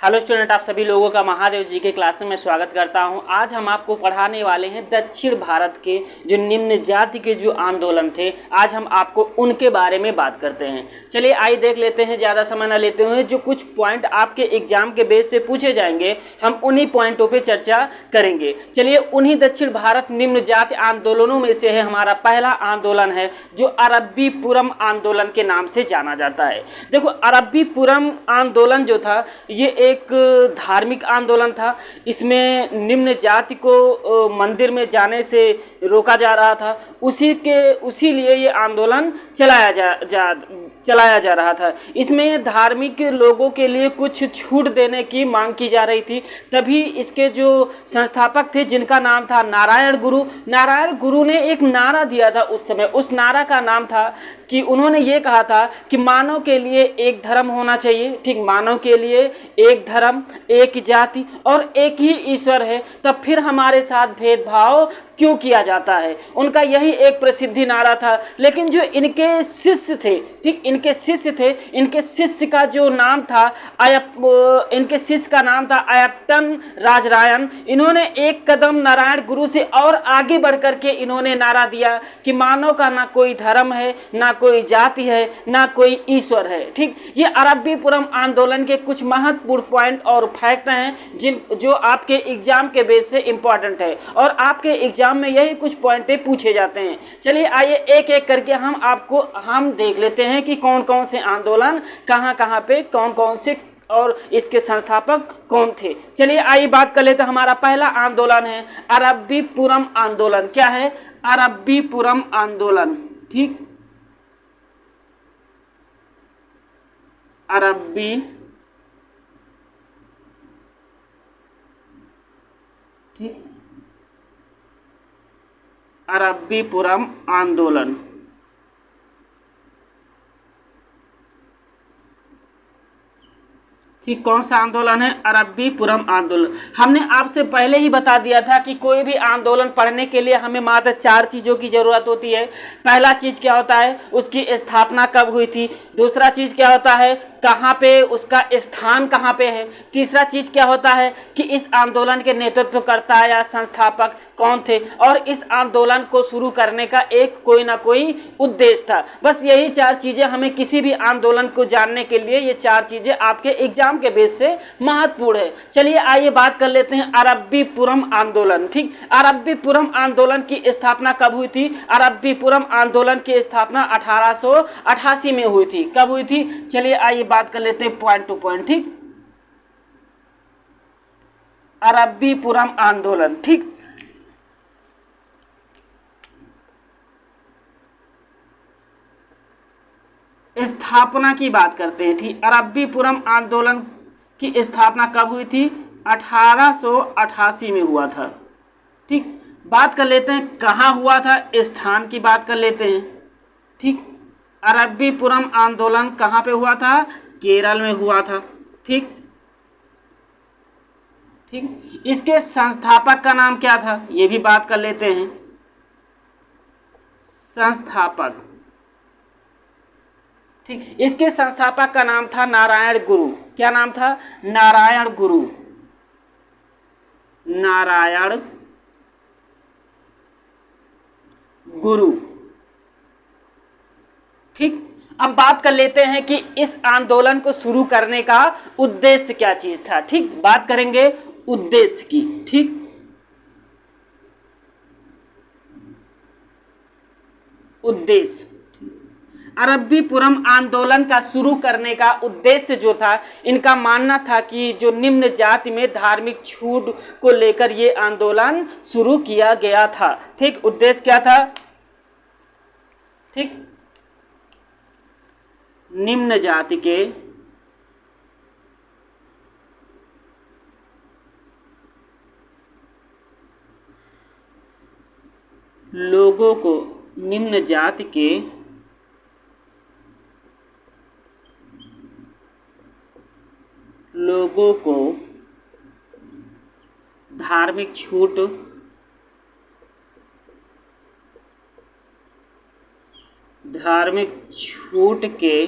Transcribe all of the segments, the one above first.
Hello student, आप सभी लोगों का महादेव जी के क्लास में स्वागत करता हूं। आज हम आपको पढ़ाने वाले हैं दक्षिण भारत के जो निम्न जाति के जो आंदोलन थे। आज हम आपको उनके बारे में बात करते हैं। चलिए आइए देख लेते हैं, ज़्यादा समय न लेते हुए। जो कुछ पॉइंट आपके एग्जाम के बेस से पूछे जाएंगे, हम उन्हीं पॉइंटों पर चर्चा करेंगे। चलिए, उन्हीं दक्षिण भारत निम्न जाति आंदोलनों में से है हमारा पहला आंदोलन है जो अरब्बीपुरम आंदोलन के नाम से जाना जाता है। देखो, अरब्बीपुरम आंदोलन जो था ये एक धार्मिक आंदोलन था। इसमें निम्न जाति को मंदिर में जाने से रोका जा रहा था। उसी लिए ये आंदोलन चलाया जा रहा था। इसमें धार्मिक लोगों के लिए कुछ छूट देने की मांग की जा रही थी। तभी इसके जो संस्थापक थे, जिनका नाम था नारायण गुरु ने एक नारा दिया था उस समय। उस नारा का नाम था कि उन्होंने ये कहा था कि मानव के लिए एक धर्म होना चाहिए। ठीक, मानव के लिए एक धर्म, एक जाति और एक ही ईश्वर है। तब फिर हमारे साथ भेदभाव क्यों किया जाता है? उनका यही एक प्रसिद्धि नारा था। लेकिन जो इनके शिष्य थे, ठीक, इनके शिष्य का जो नाम था इनके शिष्य का नाम था अयप्टन राजरायन। इन्होंने एक कदम नारायण गुरु से और आगे बढ़ करके इन्होंने नारा दिया कि मानव का ना कोई धर्म है, ना कोई जाति है, ना कोई ईश्वर है। ठीक, ये अरब्बीपुरम आंदोलन के कुछ महत्वपूर्ण पॉइंट और फैक्ट हैं जो आपके एग्जाम के बेस से इंपॉर्टेंट है और आपके एग्जाम में यही कुछ पॉइंटें पूछे जाते हैं। चलिए आइए एक एक करके हम देख लेते हैं कि कौन कौन से आंदोलन कहाँ पे कौन कौन से और इसके संस्थापक कौन थे। चलिए आइए बात कर लेते हैं। हमारा पहला आंदोलन है अरब्बीपुरम आंदोलन। क्या है? अरब्बीपुरम आंदोलन। ठीक, अरब्बीपुरम आंदोलन। ठीक, कौन सा आंदोलन है? अरब्बीपुरम आंदोलन। हमने आपसे पहले ही बता दिया था कि कोई भी आंदोलन पढ़ने के लिए हमें मात्र 4 चीज़ों की ज़रूरत होती है। पहला चीज़ क्या होता है? उसकी स्थापना कब हुई थी। दूसरा चीज़ क्या होता है? कहाँ पे उसका स्थान कहाँ पे है। तीसरा चीज़ क्या होता है कि इस आंदोलन के नेतृत्वकर्ता या संस्थापक कौन थे। और इस आंदोलन को शुरू करने का एक कोई ना कोई उद्देश्य था। बस यही 4 चीज़ें हमें किसी भी आंदोलन को जानने के लिए, ये 4 चीज़ें आपके एग्जाम के बेस से महत्वपूर्ण है। चलिए आइए बात कर लेते हैं अरब्बीपुरम आंदोलन। ठीक, अरब्बीपुरम आंदोलन की स्थापना कब हुई थी? अरब्बीपुरम आंदोलन की स्थापना 1888 में हुई थी। कब हुई थी? चलिए आइए बात कर लेते हैं पॉइंट टू पॉइंट। ठीक, अरब्बीपुरम आंदोलन। ठीक, स्थापना की बात करते हैं। ठीक, अरब्बीपुरम आंदोलन की स्थापना कब हुई थी? 1888 में हुआ था। ठीक, बात कर लेते हैं कहाँ हुआ था, स्थान की बात कर लेते हैं। ठीक, अरब्बीपुरम आंदोलन कहाँ पे हुआ था? केरल में हुआ था। ठीक, इसके संस्थापक का नाम क्या था, ये भी बात कर लेते हैं। संस्थापक, ठीक, इसके संस्थापक का नाम था नारायण गुरु। क्या नाम था? नारायण गुरु। ठीक, अब बात कर लेते हैं कि इस आंदोलन को शुरू करने का उद्देश्य क्या चीज था। ठीक, बात करेंगे उद्देश्य की। ठीक, उद्देश्य, अरब्बीपुरम आंदोलन का शुरू करने का उद्देश्य जो था, इनका मानना था कि जो निम्न जाति में धार्मिक छूट को लेकर ये आंदोलन शुरू किया गया था। ठीक, उद्देश्य क्या था? ठीक, निम्न जाति के लोगों को, निम्न जाति के लोगों को धार्मिक छूट के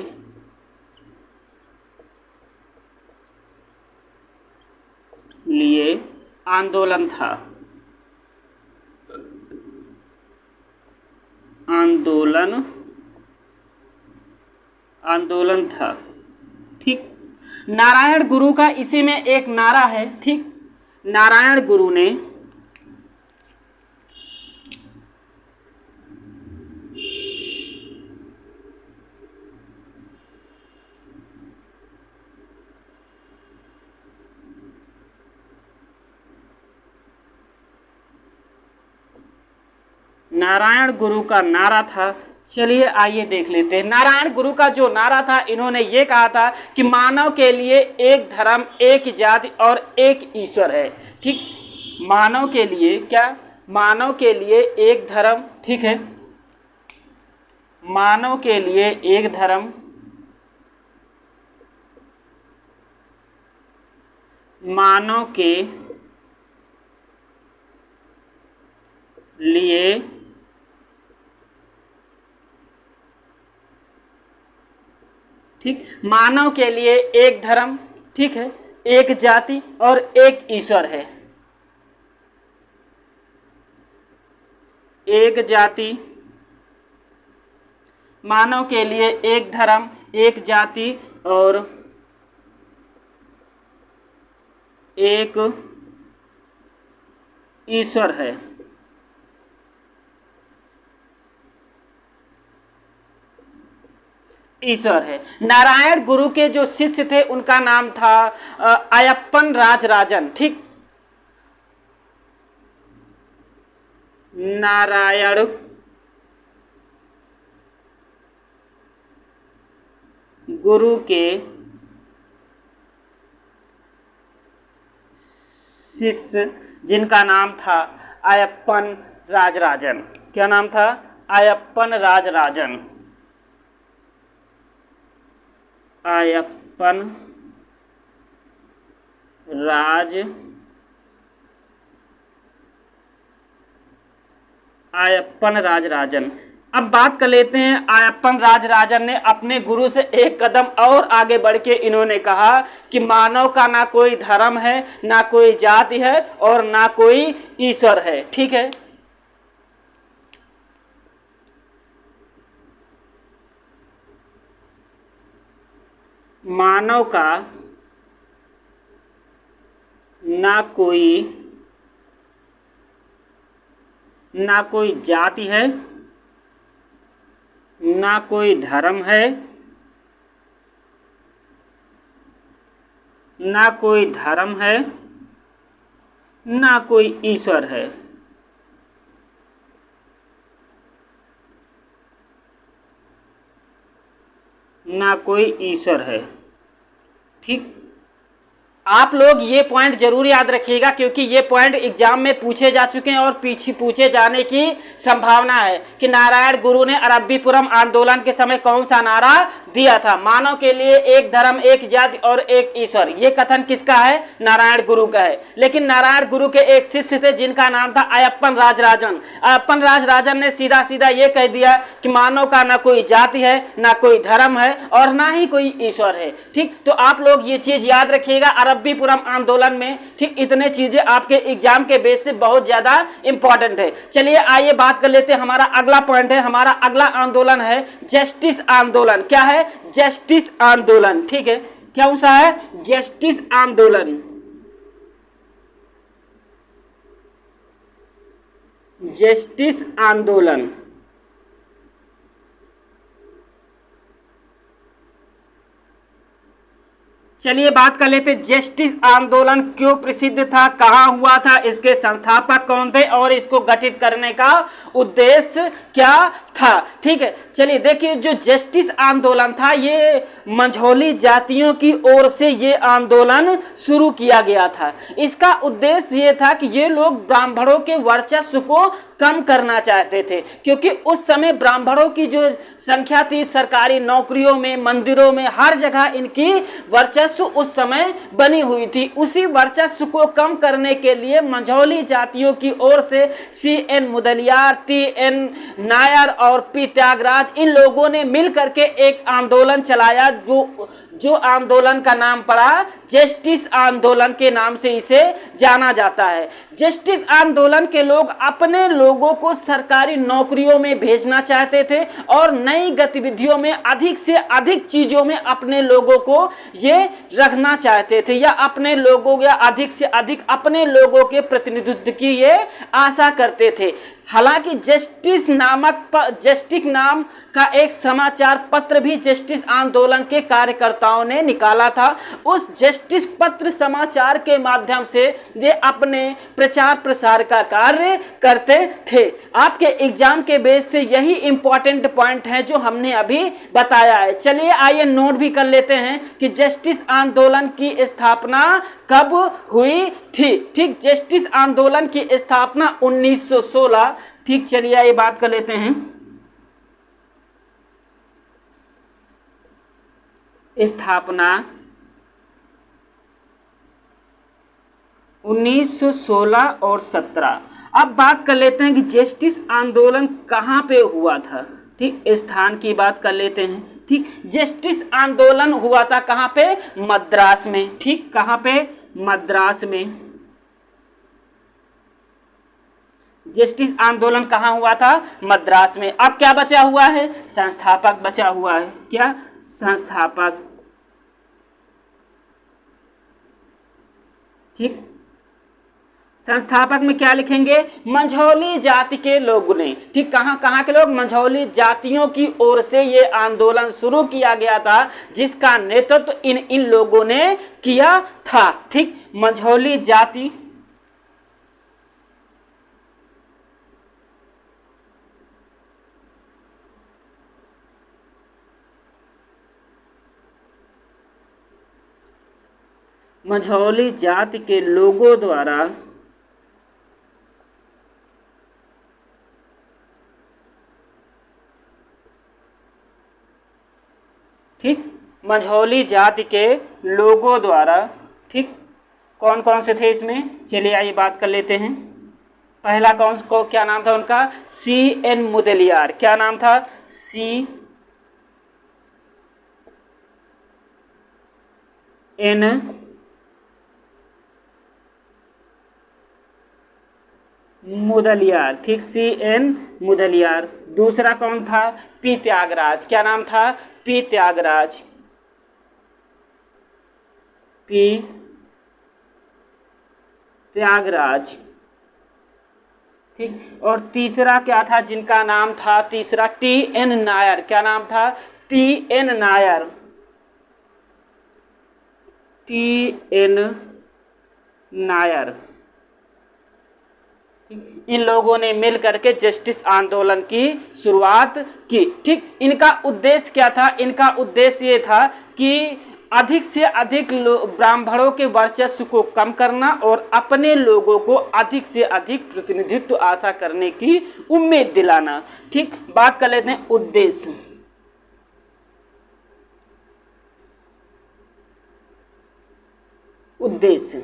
लिए आंदोलन था। आंदोलन था। ठीक। नारायण गुरु का इसी में एक नारा है। ठीक। नारायण गुरु ने नारायण गुरु का नारा था। चलिए आइए देख लेते हैं। नारायण गुरु का जो नारा था, इन्होंने ये कहा था कि मानव के लिए एक धर्म, एक जाति और एक ईश्वर है। ठीक। मानव के लिए क्या? मानव के लिए एक धर्म। ठीक है। मानव के लिए एक धर्म, मानव के लिए ठीक, मानव के लिए एक धर्म, ठीक है, एक जाति और एक ईश्वर है। एक जाति, मानव के लिए एक धर्म, एक जाति और एक ईश्वर है। ईश्वर है। नारायण गुरु के जो शिष्य थे उनका नाम था अयप्पन राजराजन। ठीक। नारायण गुरु के शिष्य जिनका नाम था अयप्पन राजराजन। क्या नाम था? अयप्पन राजराजन। अयप्पन राजराजन। अब बात कर लेते हैं। अयप्पन राजराजन ने अपने गुरु से एक कदम और आगे बढ़ के इन्होंने कहा कि मानव का ना कोई धर्म है, ना कोई जाति है और ना कोई ईश्वर है। ठीक है। मानव का ना कोई जाति है, ना कोई धर्म है, ना कोई ईश्वर है। ना कोई ईश्वर है। ठीक। आप लोग ये पॉइंट जरूर याद रखिएगा क्योंकि ये पॉइंट एग्जाम में पूछे जा चुके हैं और पीछे पूछे जाने की संभावना है कि नारायण गुरु ने अरब्बीपुरम आंदोलन के समय कौन सा नारा दिया था? मानव के लिए एक धर्म, एक जाति और एक ईश्वर। ये कथन किसका है? नारायण गुरु का है। लेकिन नारायण गुरु के एक शिष्य थे जिनका नाम था अयप्पन राजराजन। अयप्पन राजराजन ने सीधा सीधा ये कह दिया कि मानव का ना कोई जाति है, ना कोई धर्म है और ना ही कोई ईश्वर है। ठीक। तो आप लोग ये चीज याद रखिएगा अरब्बीपुरम आंदोलन में। ठीक। इतने चीजें आपके एग्जाम के बेस से बहुत ज्यादा इंपॉर्टेंट है। चलिए आइए बात कर लेते हैं। हमारा अगला पॉइंट है, हमारा अगला आंदोलन है जस्टिस आंदोलन। क्या है? जस्टिस आंदोलन। ठीक है। क्या सा है? जस्टिस आंदोलन। जस्टिस आंदोलन। चलिए बात कर लेते। जस्टिस आंदोलन क्यों प्रसिद्ध था, कहाँ हुआ था, इसके संस्थापक कौन थे और इसको गठित करने का उद्देश्य क्या था? ठीक है। चलिए देखिए, जो जस्टिस आंदोलन था ये मंझौली जातियों की ओर से ये आंदोलन शुरू किया गया था। इसका उद्देश्य ये था कि ये लोग ब्राह्मणों के वर्चस्व को कम करना चाहते थे क्योंकि उस समय ब्राह्मणों की जो संख्या थी सरकारी नौकरियों में, मंदिरों में, हर जगह इनकी वर्चस्व उस समय बनी हुई थी। उसी वर्चस्व को कम करने के लिए मंझौली जातियों की ओर से CN मुदलियार, TN नायर और P त्यागराज, इन लोगों ने मिल करके एक आंदोलन चलाया जो आंदोलन का नाम पड़ा जस्टिस आंदोलन के नाम से इसे जाना जाता है। जस्टिस आंदोलन के लोग अपने लोगों को सरकारी नौकरियों में भेजना चाहते थे और नई गतिविधियों में अधिक से अधिक चीजों में अपने लोगों को ये रखना चाहते थे, या अपने लोगों या अधिक से अधिक अपने लोगों के प्रतिनिधित्व की ये आशा करते थे। हालांकि जस्टिस नाम का एक समाचार पत्र भी जस्टिस आंदोलन के कार्यकर्ताओं ने निकाला था। उस जस्टिस पत्र समाचार के माध्यम से ये अपने प्रचार प्रसार का कार्य करते थे। आपके एग्जाम के बेस से यही इंपॉर्टेंट पॉइंट है जो हमने अभी बताया है। चलिए आइए नोट भी कर लेते हैं कि जस्टिस आंदोलन की स्थापना कब हुई थी। ठीक, जस्टिस आंदोलन की स्थापना 1916। ठीक, चलिए ये बात कर लेते हैं। स्थापना 1916 और 17। अब बात कर लेते हैं कि जस्टिस आंदोलन कहाँ पे हुआ था। ठीक, स्थान की बात कर लेते हैं। ठीक, जस्टिस आंदोलन हुआ था कहाँ पे? मद्रास में। ठीक, कहाँ पे? मद्रास में। जस्टिस आंदोलन कहाँ हुआ था? मद्रास में। अब क्या बचा हुआ है? संस्थापक बचा हुआ है। क्या? संस्थापक। ठीक, संस्थापक में क्या लिखेंगे? मंझौली जाति के लोगों ने। ठीक, कहाँ के लोग? मंझौली जातियों की ओर से ये आंदोलन शुरू किया गया था, जिसका नेतृत्व इन लोगों ने किया था। ठीक, मंझौली जाति मंझौली जाति के लोगों द्वारा ठीक, मंझौली जाति के लोगों द्वारा। ठीक, कौन कौन से थे इसमें? चलिए आइए बात कर लेते हैं। पहला कौन को क्या नाम था उनका? C.N. मुदलियार। क्या नाम था? C.N. मुदलियार। ठीक, C.N. मुदलियार। दूसरा कौन था? P. त्यागराज। क्या नाम था? P. त्यागराज। P. त्यागराज। ठीक, और तीसरा क्या था जिनका नाम था? तीसरा T.N. नायर। क्या नाम था? T.N. नायर। T.N. नायर। इन लोगों ने मिल करके जस्टिस आंदोलन की शुरुआत की। ठीक, इनका उद्देश्य क्या था? इनका उद्देश्य ये था कि अधिक से अधिक ब्राह्मणों के वर्चस्व को कम करना और अपने लोगों को अधिक से अधिक प्रतिनिधित्व आशा करने की उम्मीद दिलाना। ठीक, बात कर लेते हैं उद्देश्य। उद्देश्य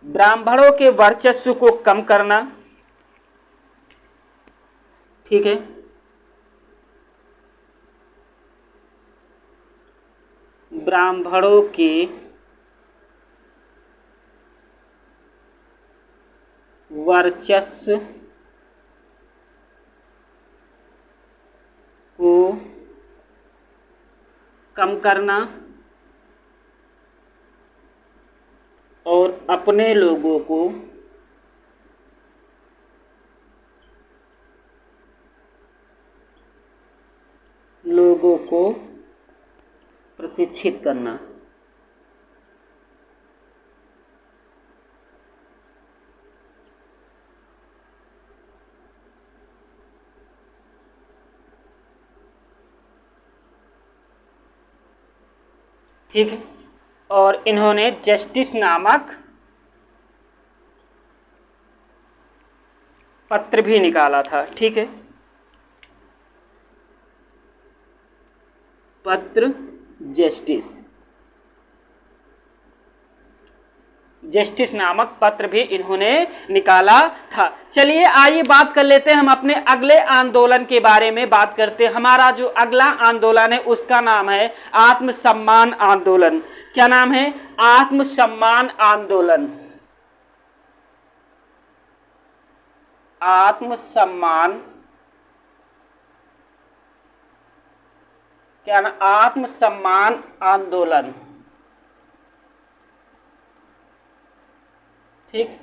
ब्राह्मणों के वर्चस्व को कम करना। ठीक है, ब्राह्मणों के वर्चस्व को कम करना और अपने लोगों को प्रशिक्षित करना। ठीक है, और इन्होंने जस्टिस नामक पत्र भी निकाला था। ठीक है, पत्र जस्टिस। जस्टिस नामक पत्र भी इन्होंने निकाला था। चलिए आइए बात कर लेते हैं हम अपने अगले आंदोलन के बारे में बात करते हैं। हमारा जो अगला आंदोलन है उसका नाम है आत्मसम्मान आंदोलन। क्या नाम है? आत्मसम्मान आंदोलन। आत्मसम्मान, क्या नाम? आत्मसम्मान आंदोलन। ठीक,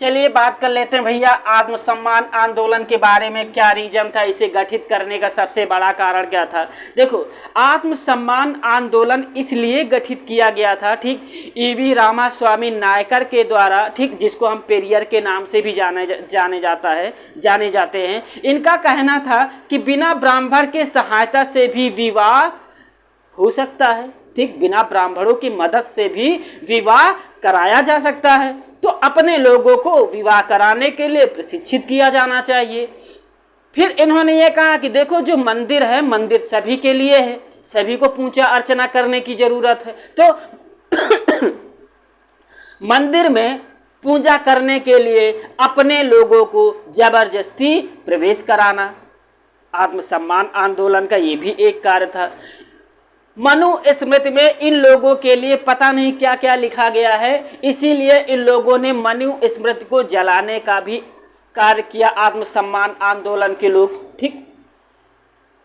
चलिए बात कर लेते हैं भैया आत्मसम्मान आंदोलन के बारे में। क्या रीजन था इसे गठित करने का? सबसे बड़ा कारण क्या था? देखो, आत्मसम्मान आंदोलन इसलिए गठित किया गया था, ठीक, ईवी रामास्वामी नायकर के द्वारा, ठीक, जिसको हम पेरियर के नाम से भी जाने जाते हैं। इनका कहना था कि बिना ब्राह्मण के सहायता से भी विवाह हो सकता है, ठीक, बिना ब्राह्मणों की मदद से भी विवाह कराया जा सकता है, तो अपने लोगों को विवाह कराने के लिए प्रशिक्षित किया जाना चाहिए। फिर इन्होंने ये कहा कि देखो, जो मंदिर है, मंदिर सभी के लिए है, सभी को पूजा अर्चना करने की जरूरत है, तो मंदिर में पूजा करने के लिए अपने लोगों को जबरदस्ती प्रवेश कराना आत्मसम्मान आंदोलन का ये भी एक कार्य था। मनु स्मृति में इन लोगों के लिए पता नहीं क्या क्या लिखा गया है, इसीलिए इन लोगों ने मनु स्मृति को जलाने का भी कार्य किया, आत्मसम्मान आंदोलन के लोग, ठीक।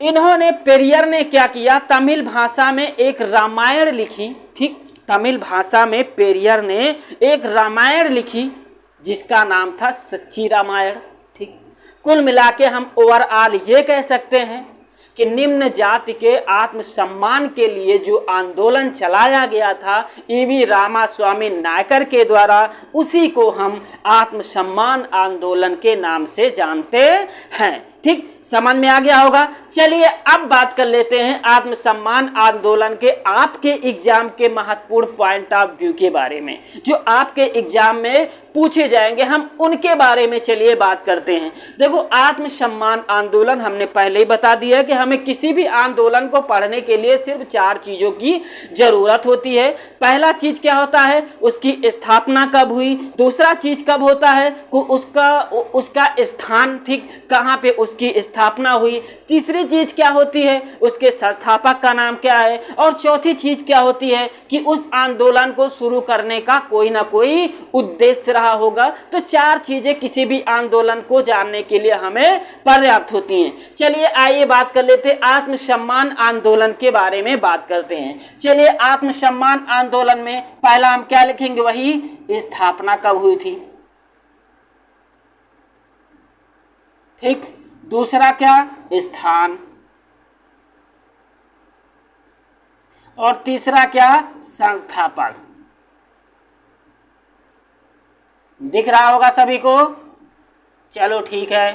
इन्होंने, पेरियर ने क्या किया, तमिल भाषा में एक रामायण लिखी, ठीक, तमिल भाषा में पेरियर ने एक रामायण लिखी जिसका नाम था सच्ची रामायण, ठीक। कुल मिला के हम ओवरऑल ये कह सकते हैं कि निम्न जाति के आत्मसम्मान के लिए जो आंदोलन चलाया गया था ईवी रामास्वामी नायकर के द्वारा, उसी को हम आत्मसम्मान आंदोलन के नाम से जानते हैं, ठीक। समझ में आ गया होगा। चलिए अब बात कर लेते हैं आत्मसम्मान आंदोलन के आपके एग्जाम के महत्वपूर्ण पॉइंट ऑफ व्यू के बारे में, जो आपके एग्जाम में पूछे जाएंगे, हम उनके बारे में चलिए बात करते हैं। देखो, आत्मसम्मान आंदोलन हमने पहले ही बता दिया है कि हमें किसी भी आंदोलन को पढ़ने के लिए सिर्फ 4 चीजों की जरूरत होती है। पहला चीज क्या होता है, उसकी स्थापना कब हुई। दूसरा चीज कब होता है, उसका स्थान, ठीक, कहाँ पे उसकी स्थापना हुई। तीसरी चीज क्या होती है, उसके संस्थापक का नाम क्या है। और चौथी चीज क्या होती है कि उस आंदोलन को शुरू करने का कोई ना कोई उद्देश्य रहा होगा। तो 4 चीजें किसी भी आंदोलन को जानने के लिए हमें पर्याप्त होती हैं। चलिए आइए बात कर लेते हैं आत्मसम्मान आंदोलन के बारे में बात करते हैं। चलिए, आत्मसम्मान आंदोलन में पहला हम क्या लिखेंगे, वही स्थापना कब हुई थी, ठीक। दूसरा क्या, स्थान। और तीसरा क्या, संस्थापक। दिख रहा होगा सभी को? चलो ठीक है,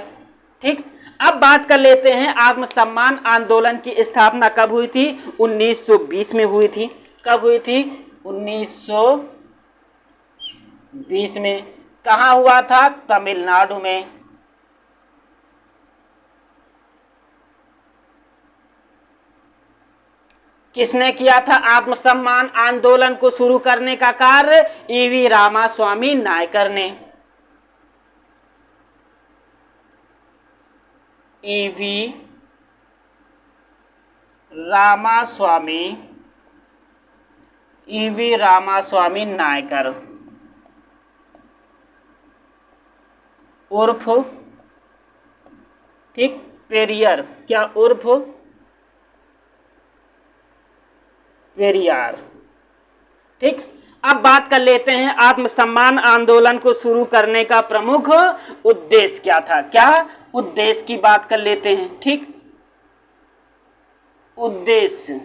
ठीक। अब बात कर लेते हैं आत्मसम्मान आंदोलन की स्थापना कब हुई थी। 1920 में हुई थी। कब हुई थी? 1920 में। कहाँ हुआ था? तमिलनाडु में। किसने किया था आत्मसम्मान आंदोलन को शुरू करने का कार्य? ईवी रामास्वामी नायकर ने। ईवी रामास्वामी नायकर उर्फ, ठीक, पेरियर। क्या उर्फ? पेरियार, ठीक। अब बात कर लेते हैं आत्मसम्मान आंदोलन को शुरू करने का प्रमुख उद्देश्य क्या था। क्या उद्देश्य की बात कर लेते हैं, ठीक। उद्देश्य,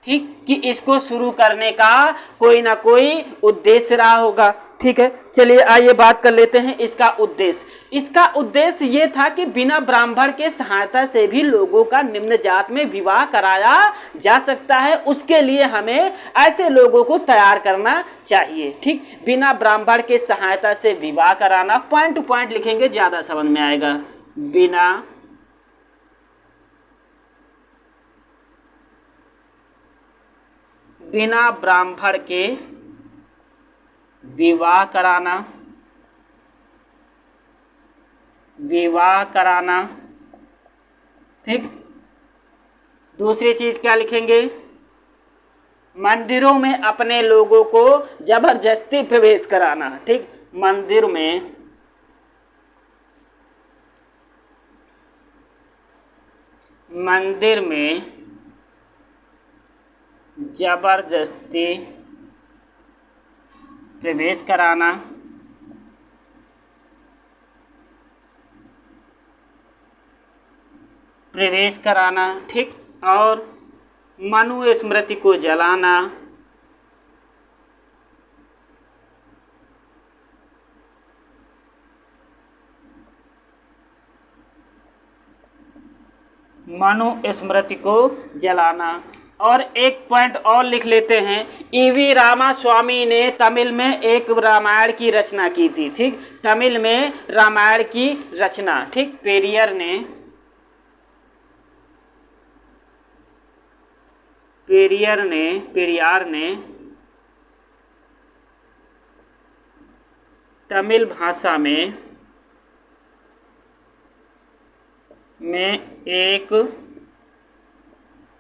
ठीक, कि इसको शुरू करने का कोई ना कोई उद्देश्य रहा होगा, ठीक है। चलिए आइए बात कर लेते हैं इसका उद्देश्य। इसका उद्देश्य ये था कि बिना ब्राह्मण के सहायता से भी लोगों का निम्न जात में विवाह कराया जा सकता है, उसके लिए हमें ऐसे लोगों को तैयार करना चाहिए, ठीक। बिना ब्राह्मण के सहायता से विवाह कराना, पॉइंट टू पॉइंट लिखेंगे, ज्यादा समझ में आएगा। बिना ब्राह्मण के विवाह कराना, विवाह कराना। ठीक, दूसरी चीज क्या लिखेंगे, मंदिरों में अपने लोगों को जबरदस्ती प्रवेश कराना। ठीक, मंदिर में जबरदस्ती प्रवेश कराना। प्रवेश कराना। ठीक, और मनुस्मृति को जलाना। मनुस्मृति को जलाना। और एक पॉइंट और लिख लेते हैं, ईवी रामास्वामी ने तमिल में एक रामायण की रचना की थी। ठीक, तमिल में रामायण की रचना। ठीक, पेरियार ने तमिल भाषा में एक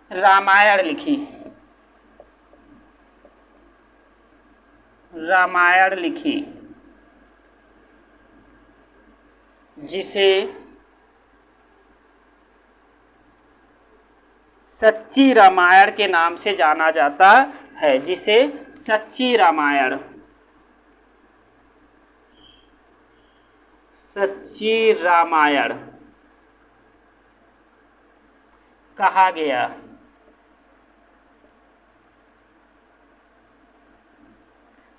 रामायण लिखी, जिसे सच्ची रामायण के नाम से जाना जाता है। जिसे सच्ची रामायण कहा गया।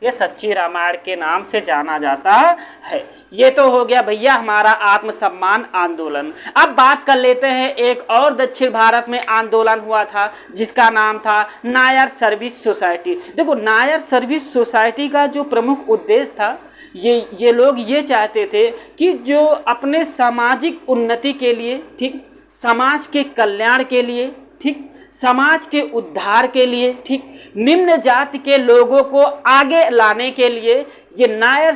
ये सच्ची रामायण के नाम से जाना जाता है। ये तो हो गया भैया हमारा आत्मसम्मान आंदोलन। अब बात कर लेते हैं एक और दक्षिण भारत में आंदोलन हुआ था, जिसका नाम था नायर सर्विस सोसाइटी। देखो, नायर सर्विस सोसाइटी का जो प्रमुख उद्देश्य था, ये लोग ये चाहते थे कि जो अपने सामाजिक उन्नति के लिए, ठीक, समाज के कल्याण के लिए, ठीक, समाज के उद्धार के लिए, ठीक, निम्न जाति के लोगों को आगे लाने के लिए ये नायर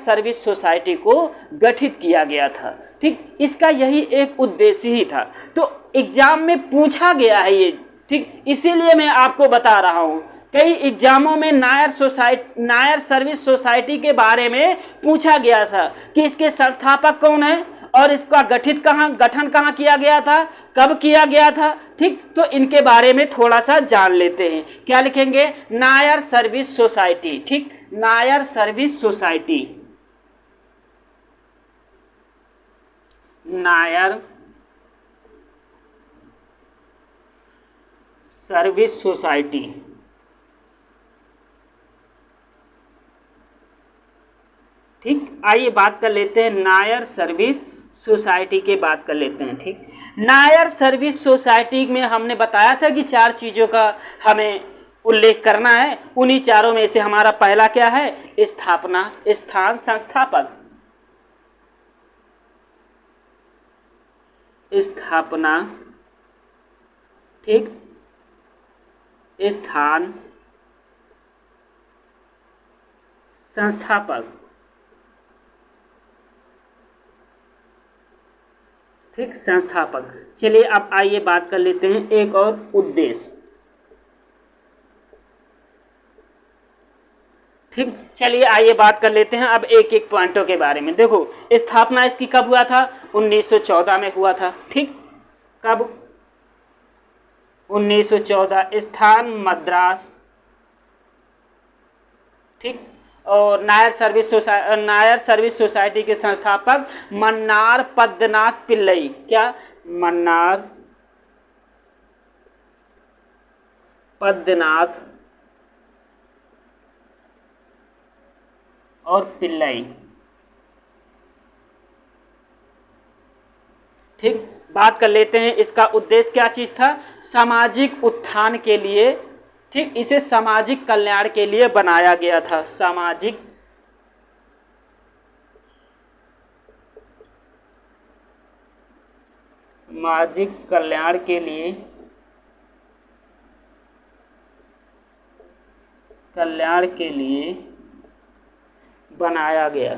सर्विस सोसाइटी को गठित किया गया था। ठीक, इसका यही एक उद्देश्य ही था। तो एग्जाम में पूछा गया है ये। ठीक, इसीलिए मैं आपको बता रहा हूँ, कई एग्जामों में नायर सर्विस सोसाइटी के बारे में पूछा गया था कि इसके संस्थापक कौन है और इसका गठन कहाँ किया गया था, कब किया गया था। ठीक, तो इनके बारे में थोड़ा सा जान लेते हैं। क्या लिखेंगे, नायर सर्विस सोसाइटी। ठीक, Nair service society, Nair service society. ठीक, आइए बात कर लेते हैं नायर सर्विस सोसाइटी के बात कर लेते हैं। ठीक, नायर सर्विस सोसाइटी में हमने बताया था कि 4 चीज़ों का हमें उल्लेख करना है। उन्हीं चारों में से हमारा पहला क्या है, स्थापना, स्थान, संस्थापक। स्थापना, ठीक, स्थान, संस्थापक। ठीक, संस्थापक। चलिए अब आइए बात कर लेते हैं एक और उद्देश्य। ठीक, चलिए आइए बात कर लेते हैं अब एक एक पॉइंटों के बारे में। देखो, स्थापना इसकी कब हुआ था, 1914 में हुआ था। ठीक, कब, 1914। स्थान मद्रास। ठीक, और नायर सर्विस सोसाइटी के संस्थापक मन्नार पद्मनाथ पिल्लई। क्या, मन्नार पद्मनाथ और पिल्लई। ठीक, बात कर लेते हैं इसका उद्देश्य क्या चीज था, सामाजिक उत्थान के लिए। ठीक, इसे सामाजिक कल्याण के लिए बनाया गया था। सामाजिक कल्याण के लिए कल्याण के लिए बनाया गया,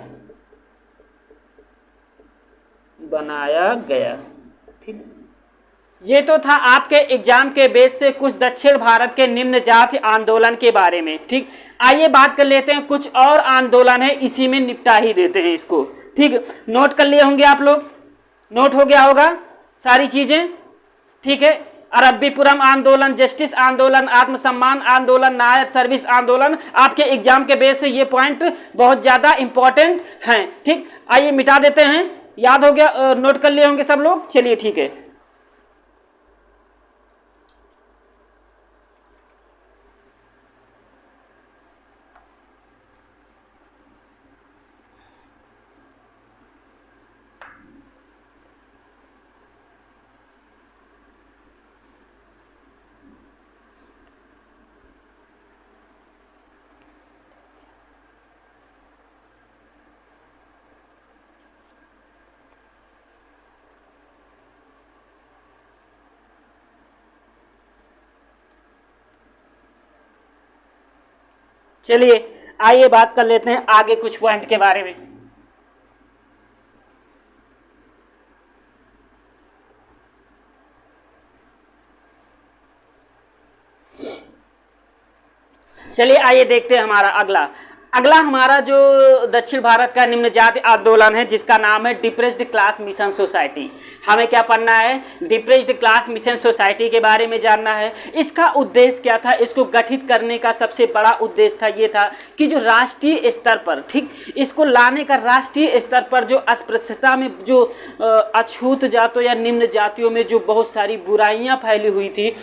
ठीक। ये तो था आपके एग्जाम के बेस से कुछ दक्षिण भारत के निम्न जाति आंदोलन के बारे में, ठीक। आइए बात कर लेते हैं, कुछ और आंदोलन है, इसी में निपटा ही देते हैं इसको, ठीक। नोट कर लिए होंगे आप लोग, नोट हो गया होगा सारी चीजें, ठीक है। अरब्बीपुरम आंदोलन, जस्टिस आंदोलन, आत्मसम्मान आंदोलन, नायर सर्विस आंदोलन, आपके एग्जाम के बेस से ये पॉइंट बहुत ज्यादा इंपॉर्टेंट हैं, ठीक। आइए मिटा देते हैं, याद हो गया, नोट कर लिए होंगे सब लोग, चलिए ठीक है। चलिए आइए बात कर लेते हैं आगे कुछ पॉइंट के बारे में। चलिए आइए देखते हैं हमारा अगला हमारा जो दक्षिण भारत का निम्न जाति आंदोलन है, जिसका नाम है डिप्रेस्ड क्लास मिशन सोसाइटी। हमें क्या पढ़ना है? डिप्रेस्ड क्लास मिशन सोसाइटी के बारे में जानना है। इसका उद्देश्य क्या था? इसको गठित करने का सबसे बड़ा उद्देश्य था ये था कि जो राष्ट्रीय स्तर पर, ठीक, इसको लाने का राष्ट्रीय स्तर पर जो अस्पृश्यता में, जो अछूत जातों या निम्न जातियों में जो बहुत सारी बुराइयां फैली हुई थी,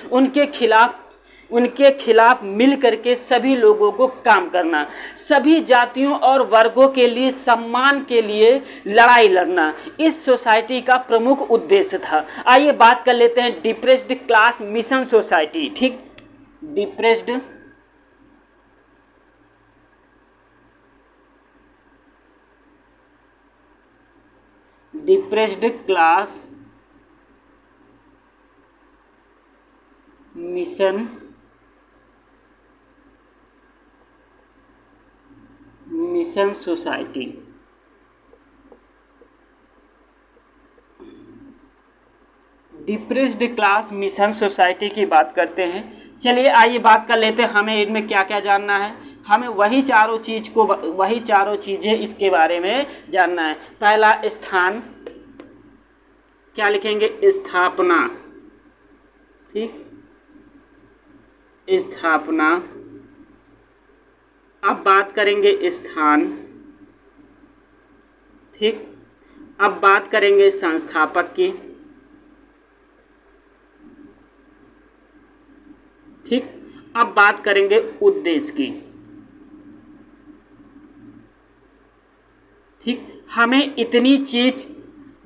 उनके खिलाफ मिल करके सभी लोगों को काम करना, सभी जातियों और वर्गों के लिए सम्मान के लिए लड़ाई लड़ना, इस सोसाइटी का प्रमुख उद्देश्य था। आइए बात कर लेते हैं डिप्रेस्ड क्लास मिशन सोसाइटी, ठीक। Depressed class mission society. Depressed class mission society की बात करते हैं। चलिए आइए बात कर लेते हैं, हमें इनमें क्या क्या जानना है। हमें वही चारों चीज़ें इसके बारे में जानना है। पहला स्थान, क्या लिखेंगे? स्थापना, ठीक, स्थापना। अब बात करेंगे स्थान, ठीक। अब बात करेंगे संस्थापक की, ठीक। अब बात करेंगे उद्देश्य की, ठीक। हमें इतनी चीज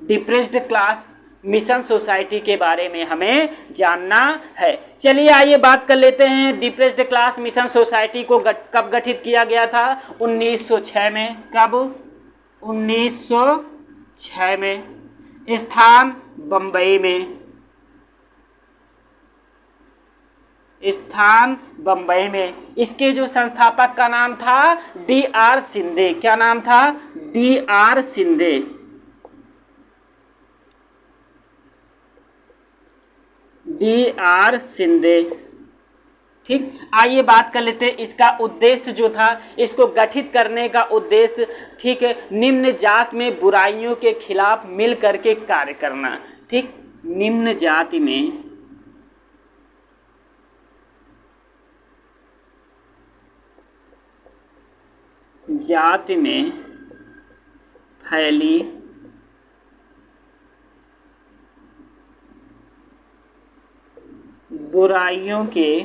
डिप्रेस्ड क्लास मिशन सोसाइटी के बारे में हमें जानना है। चलिए आइए बात कर लेते हैं डिप्रेस्ड क्लास मिशन सोसाइटी को कब गठित किया गया था? 1906 में। कब? 1906 में। स्थान बम्बई में, इसके जो संस्थापक का नाम था D.R. शिंदे। क्या नाम था? D.R. शिंदे, ठीक। आइए बात कर लेते हैं इसका उद्देश्य जो था, इसको गठित करने का उद्देश्य, ठीक है, निम्न जात में बुराइयों के खिलाफ मिल करके कार्य करना, ठीक। निम्न जाति में फैली बुराइयों के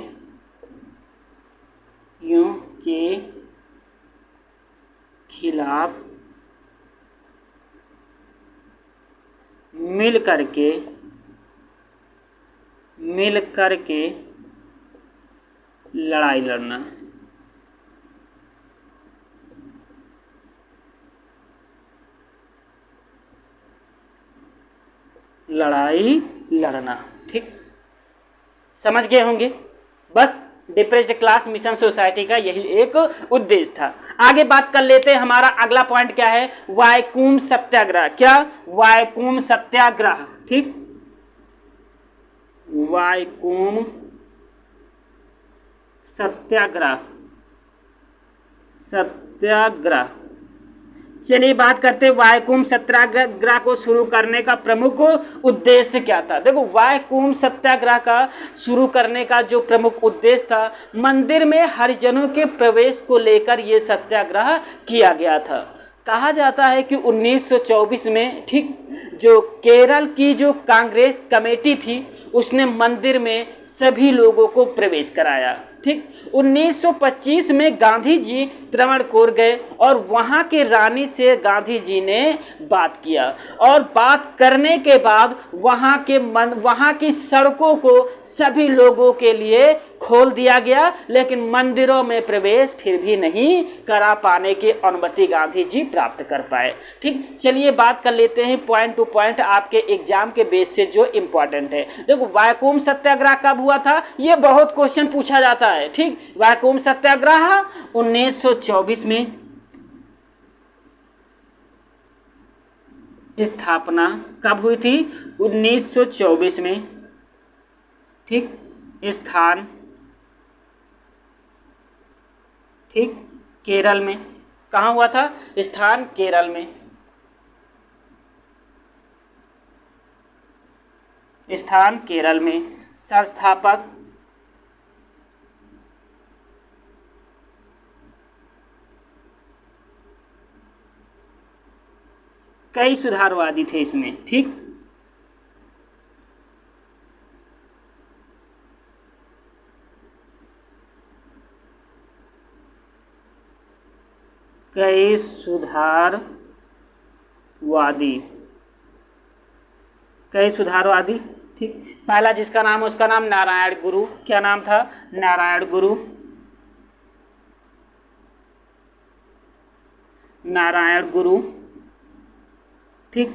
खिलाफ मिल करके लड़ाई लड़ना, ठीक। समझ गए होंगे? बस डिप्रेस्ड क्लास मिशन सोसाइटी का यही एक उद्देश्य था। आगे बात कर लेते हैं, हमारा अगला पॉइंट क्या है, वाइकोम सत्याग्रह। क्या, वाइकोम सत्याग्रह। ठीक, वाइकोम सत्याग्रह, सत्याग्रह। चलिए बात करते हैं वाइकोम सत्याग्रह को शुरू करने का प्रमुख उद्देश्य क्या था। देखो, वाइकोम सत्याग्रह का शुरू करने का जो प्रमुख उद्देश्य था, मंदिर में हरिजनों के प्रवेश को लेकर यह सत्याग्रह किया गया था। कहा जाता है कि 1924 में, ठीक, जो केरल की जो कांग्रेस कमेटी थी उसने मंदिर में सभी लोगों को प्रवेश कराया। ठीक, 1925 में गांधी जी त्रावणकोर गए और वहां के रानी से गांधी जी ने बात किया और बात करने के बाद वहां की सड़कों को सभी लोगों के लिए खोल दिया गया, लेकिन मंदिरों में प्रवेश फिर भी नहीं करा पाने की अनुमति गांधी जी प्राप्त कर पाए। ठीक, चलिए बात कर लेते हैं पॉइंट टू पॉइंट आपके एग्जाम के बेस से जो इंपॉर्टेंट है। देखो, वाइकोम सत्याग्रह कब हुआ था, ये बहुत क्वेश्चन पूछा जाता है। ठीक, वाइकोम सत्याग्रह 1924 में। स्थापना कब हुई थी, 1924 में। ठीक, स्थान, ठीक, केरल में। कहाँ हुआ था, स्थान केरल में। स्थान केरल में। संस्थापक कई सुधारवादी थे इसमें। ठीक, कई सुधारवादी, कई सुधारवादी। ठीक, पहला जिसका नाम है उसका नाम नारायण गुरु। क्या नाम था, नारायण गुरु। नारायण गुरु। ठीक,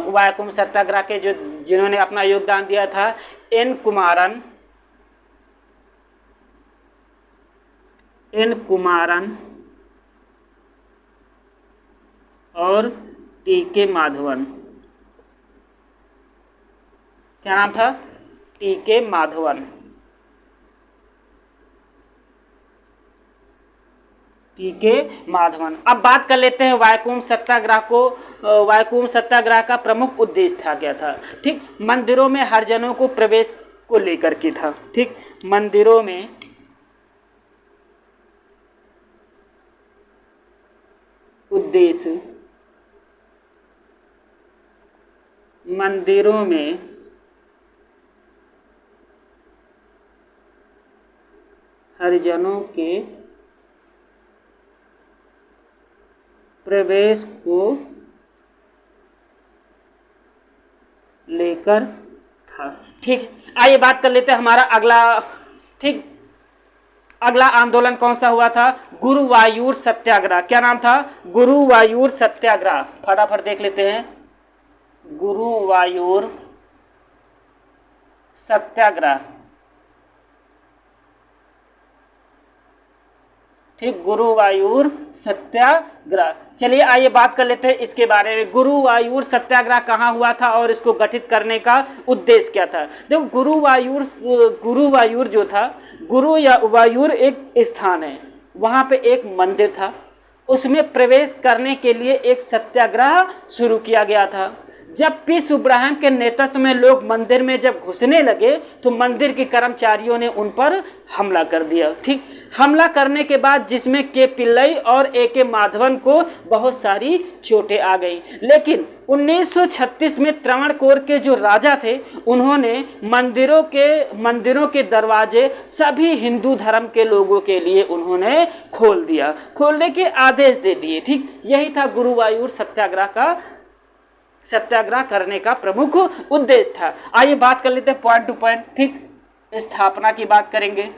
वाइकोम सत्याग्रह के जो जिन्होंने अपना योगदान दिया था, एन कुमारन, एन कुमारन और टी के माधवन। क्या नाम था, टी के माधवन। टी के माधवन। अब बात कर लेते हैं वाइकोम सत्याग्रह को। वाइकोम सत्याग्रह का प्रमुख उद्देश्य था क्या था। ठीक, मंदिरों में हरिजनों को प्रवेश को लेकर के था। ठीक, मंदिरों में उद्देश्य, मंदिरों में हरिजनों के प्रवेश को लेकर था। ठीक, आइए बात कर लेते हैं हमारा अगला। ठीक, अगला आंदोलन कौन सा हुआ था, गुरुवायूर सत्याग्रह। क्या नाम था, गुरुवायूर सत्याग्रह। फटाफट देख लेते हैं, गुरुवायूर सत्याग्रह। ठीक, गुरुवायूर सत्याग्रह। चलिए आइए बात कर लेते हैं इसके बारे में। गुरुवायूर सत्याग्रह कहाँ हुआ था और इसको गठित करने का उद्देश्य क्या था। देखो, गुरुवायूर जो था, गुरुवायूर एक स्थान है, वहाँ पे एक मंदिर था, उसमें प्रवेश करने के लिए एक सत्याग्रह शुरू किया गया था। जब पी सुब्रहम के नेतृत्व में लोग मंदिर में जब घुसने लगे तो मंदिर के कर्मचारियों ने उन पर हमला कर दिया। ठीक, हमला करने के बाद जिसमें के पिल्लई और ए के माधवन को बहुत सारी चोटें आ गई, लेकिन 1936 में त्रावणकोर के जो राजा थे उन्होंने मंदिरों के दरवाजे सभी हिंदू धर्म के लोगों के लिए उन्होंने खोल दिया, खोलने के आदेश दे दिए। ठीक, यही था गुरुवायूर सत्याग्रह करने का प्रमुख उद्देश्य था। आइए बात कर लेते हैं पॉइंट टू पॉइंट। ठीक, स्थापना की बात करेंगे।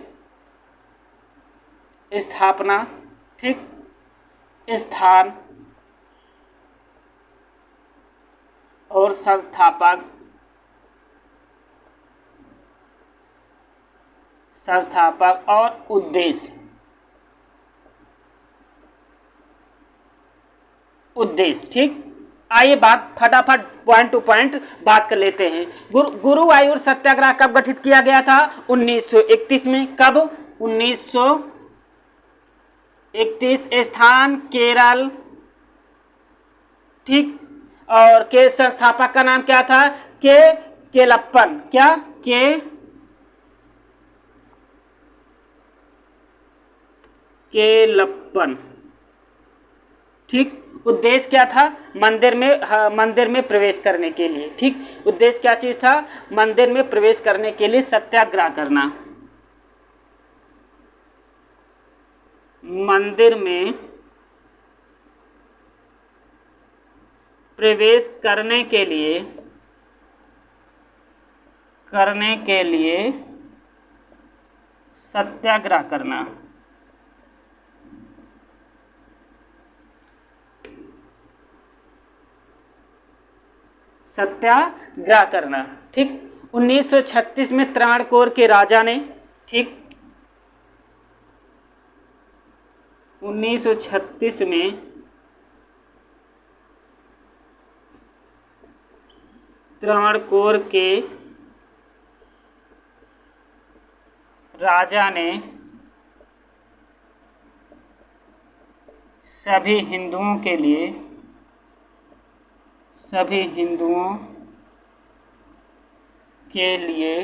स्थापना, ठीक, स्थान और संस्थापक, संस्थापक और उद्देश्य। ठीक, आइए बात फटाफट पॉइंट टू पॉइंट बात कर लेते हैं। गुरुवायूर सत्याग्रह कब गठित किया गया था? 1931 में। कब? 1931। स्थान केरल, ठीक। और के संस्थापक का नाम क्या था? केलप्पन। क्या? केलप्पन, ठीक। उद्देश्य क्या था? मंदिर में प्रवेश करने के लिए, ठीक। उद्देश्य क्या चीज था? मंदिर में प्रवेश करने के लिए सत्याग्रह करना। मंदिर में प्रवेश करने के लिए सत्याग्रह करना। सत्याग्रह करना, ठीक। 1936 में त्रावणकोर के राजा ने, ठीक, 1936 में त्रावणकोर के राजा ने सभी हिंदुओं के लिए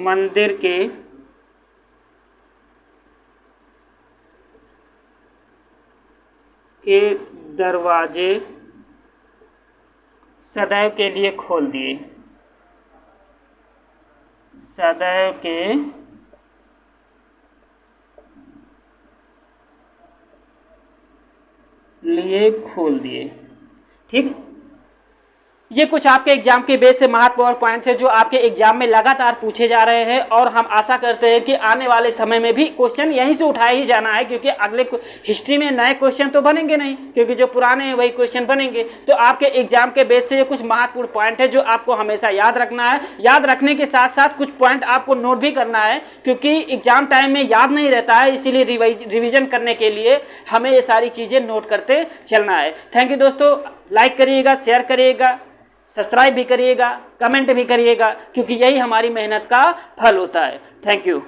मंदिर के दरवाजे सदैव के लिए खोल दिए। सदैव के लिए खोल दिए, ठीक। ये कुछ आपके एग्जाम के बेस से महत्वपूर्ण पॉइंट है जो आपके एग्जाम में लगातार पूछे जा रहे हैं, और हम आशा करते हैं कि आने वाले समय में भी क्वेश्चन यहीं से उठाया ही जाना है, क्योंकि अगले हिस्ट्री में नए क्वेश्चन तो बनेंगे नहीं, क्योंकि जो पुराने हैं वही क्वेश्चन बनेंगे। तो आपके एग्जाम के बेस से ये कुछ महत्वपूर्ण पॉइंट है जो आपको हमेशा याद रखना है। याद रखने के साथ साथ कुछ पॉइंट आपको नोट भी करना है, क्योंकि एग्जाम टाइम में याद नहीं रहता है, इसीलिए रिविजन करने के लिए हमें ये सारी चीज़ें नोट करते चलना है। थैंक यू दोस्तों, लाइक करिएगा, शेयर करिएगा, सब्सक्राइब भी करिएगा, कमेंट भी करिएगा, क्योंकि यही हमारी मेहनत का फल होता है। Thank you.